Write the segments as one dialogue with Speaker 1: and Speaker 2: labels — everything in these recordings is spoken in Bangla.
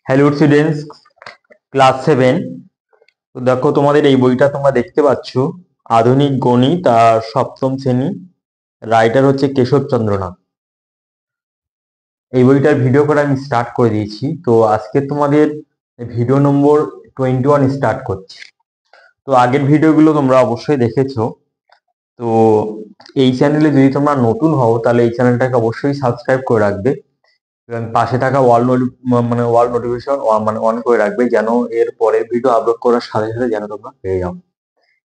Speaker 1: Hello students, class 7। তো দেখো, তোমাদের এই বইটা তোমরা দেখতে পাচ্ছ, আধুনিক গণিত আর সপ্তম শ্রেণী। রাইটার হচ্ছে কেশবচন্দ্র নাথ। এই বইটার ভিডিও করা আমি স্টার্ট করে দিয়েছি। তো আজকে তোমাদের ভিডিও নম্বর 21 স্টার্ট করছি। তো আগের ভিডিওগুলো তোমরা অবশ্যই দেখেছো। তো এই চ্যানেলে যদি তোমরা নতুন হও তাহলে এই চ্যানেলটাকে অবশ্যই সাবস্ক্রাইব করে রাখবে এবং পাশে থাকা ওয়াল নোটিফিকেশন অন করে রাখবে, যেন এর পরের ভিডিও আপলোড করার সাথে সাথে যেন তোমরা পেয়ে যাও।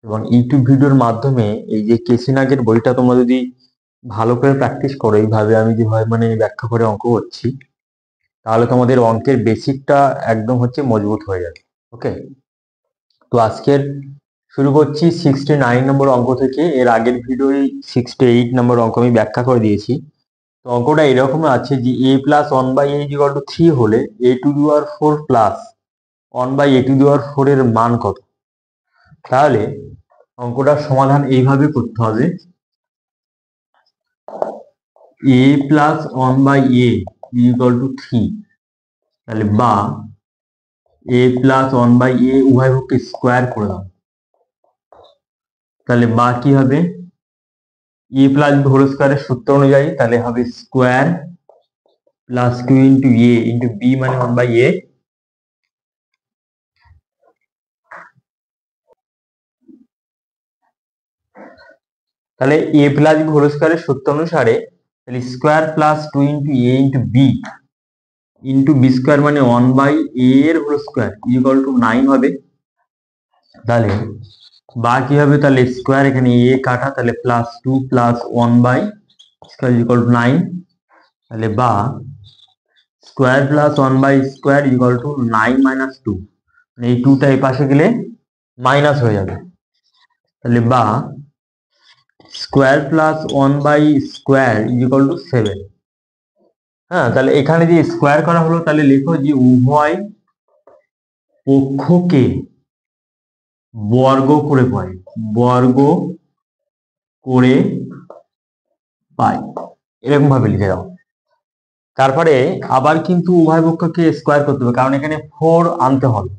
Speaker 1: এবং ইউটিউব ভিডিওর মাধ্যমে এই যে কেসি নাগের বইটা তোমরা যদি ভালো করে প্র্যাকটিস করো, এইভাবে আমি যেভাবে ব্যাখ্যা করে অঙ্ক করছি, তাহলে তোমাদের অঙ্কের বেসিকটা একদম হচ্ছে মজবুত হয়ে যাবে। ওকে, তো আজকের শুরু করছি 69 নম্বর অঙ্ক থেকে। এর আগের ভিডিওয় 68 নম্বর অঙ্ক আমি ব্যাখ্যা করে দিয়েছি। তো অঙ্কটা এরকম আছে যে a প্লাস 1/a = 3 হলে a⁴ প্লাস 1/a⁴ এর মান কত? তাহলে অঙ্কটার সমাধান এইভাবে করতে হবে। a প্লাস 1/a = 3, তাহলে বা a প্লাস 1/a উভয় পক্ষকে স্কোয়ার করে দাও। তাহলে বা কি হবে? a প্লাস b হোল স্কোয়ারের সূত্র অনুযায়ী তাহলে হবে square plus 2 into a into b মানে 1/a, তাহলে a প্লাস b হোল স্কোয়ারের সূত্র অনুসারে তাহলে square plus 2 into a into b into B square মানে 1/a এর হোল স্কোয়ার = 9 হবে। তাহলে বা কি হবে? তাহলে স্কোয়ার, এখানে a কাটা, তাহলে প্লাস 2 প্লাস 1/স্কোয়ার = 9। তাহলে বা স্কোয়ার প্লাস 1/স্কোয়ার = 9 মাইনাস 2, মানে এই 2টা এই পাশে গেলে মাইনাস হয়ে যাবে। তাহলে বা স্কোয়ার প্লাস 1/স্কোয়ার = 7। হ্যাঁ, তাহলে এখানে যে স্কোয়ার করা হলো, তাহলে লেখো যে উভয় পক্ষকে বর্গ করে পাই, বর্গ করে পাই, এরকম ভাবে লিখে দাও। তারপরে আবার কিন্তু উভয় পক্ষকে স্কোয়ার করতে হবে, কারণ এখানে 4 আনতে হবে।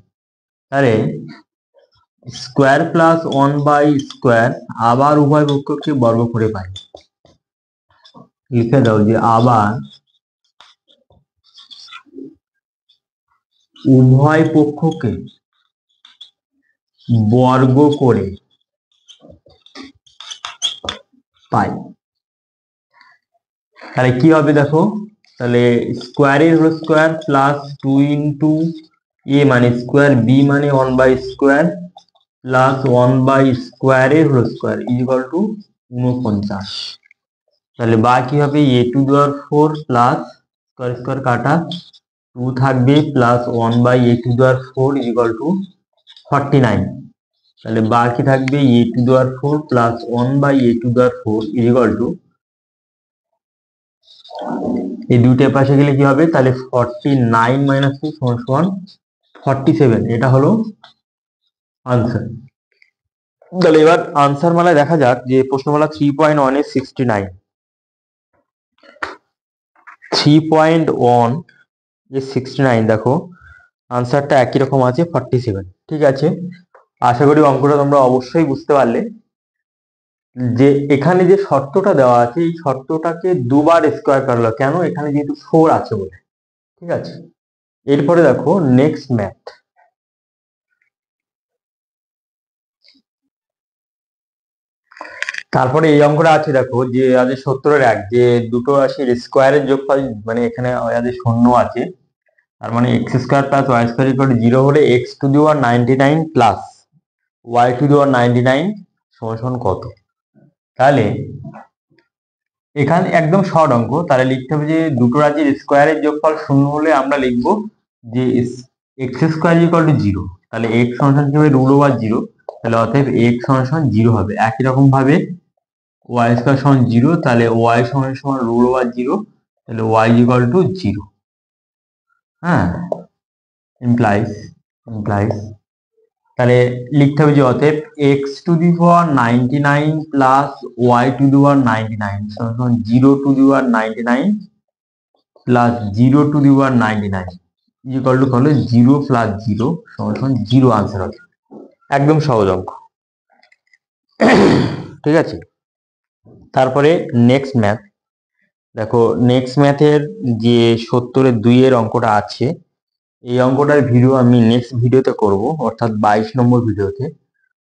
Speaker 1: তাহলে স্কোয়ার প্লাস 1/স্কোয়ার আবার উভয় পক্ষকে বর্গ করে পাই, লিখে দাও যে আবার উভয় পক্ষকে বর্গ করে পাই। তাহলে কি হবে দেখো, তাহলে স্কোয়ারের whole square plus 2 into a মানে স্কোয়ার, b মানে 1/স্কোয়ার প্লাস 1/স্কোয়ারের হোল স্কোয়ার = 49। তাহলে বা কি হবে? a⁴ প্লাস স্কোয়ার স্কোয়ার কাটা 2 থাকবে প্লাস 1/a⁴ = 49। তাহলে বা কি থাকবে? a⁴ প্লাস 1/a⁴ এই দুইটার পাশে গেলে কি হবে? তাহলে 49 মাইনাস 2 = 47। এটা হলো আনসার। তাহলে এবার আনসার মালায় দেখা যাক যে প্রশ্নমালা 3.1 এর 69, 3.1 এর 69 দেখো আনসারটা একই রকম আছে 47। ঠিক আছে, আশা করি অঙ্কটা তোমরা অবশ্যই বুঝতে পারলে যে এখানে যে শর্তটা দেওয়া আছে এই শর্তটাকে দুবার স্কোয়ার করা হলো, কেন? এখানে যেহেতু 4 আছে বলে। ঠিক আছে, এরপরে দেখো নেক্সট ম্যাথ। তারপরে এই অঙ্কটা আছে দেখো যে আছে 70-1, যে দুটো রাশির স্কোয়ারের যোগফল, মানে এখানে আছে শূন্য আছে, তার মানে x² প্লাস y² = 0 হলে x⁴ প্লাস y⁴ সমান কত? তাহলে এখানে একদম শর্ট অঙ্ক, তাহলে লিখতে হবে যে দুটো রাশির স্কোয়ারের যোগফল শূন্য হলে আমরা লিখবো যে x² = 0। তাহলে x সমান কি হবে? √0। তাহলে অতএব x সমান 0 হবে। একই রকম ভাবে y² সমান 0, তাহলে y সমান √0, তাহলে y = 0। হ্যাঁ, ইমপ্লাইজ তাহলে লিখতে হবে যে অতএব x⁴ প্লাস y⁴ সমান 0⁴ প্লাস 0⁴ ইকুয়াল টু হলো 0 প্লাস 0 সমান সমান 0 আনসার হবে। একদম সহজ অঙ্ক, ঠিক আছে। তারপরে নেক্সট ম্যাথ দেখো, নেক্সট ম্যাথের যে 70-এর 2 এর অঙ্কটা আছে, এই অঙ্কটার ভিডিও আমি নেক্সট ভিডিওতে করব, অর্থাৎ 22 নম্বর ভিডিওতে।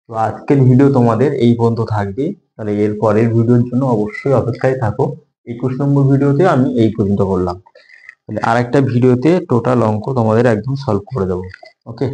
Speaker 1: তো আজকের ভিডিও তোমাদের এই পর্যন্ত থাকবে, তাহলে এর পরের ভিডিওর জন্য অবশ্যই অপেক্ষায় থাকো। 21 নম্বর ভিডিওতে আমি এই পর্যন্ত করলাম, তাহলে আরেকটা ভিডিওতে টোটাল অঙ্ক তোমাদের একদম সলভ করে দেবো। ওকে।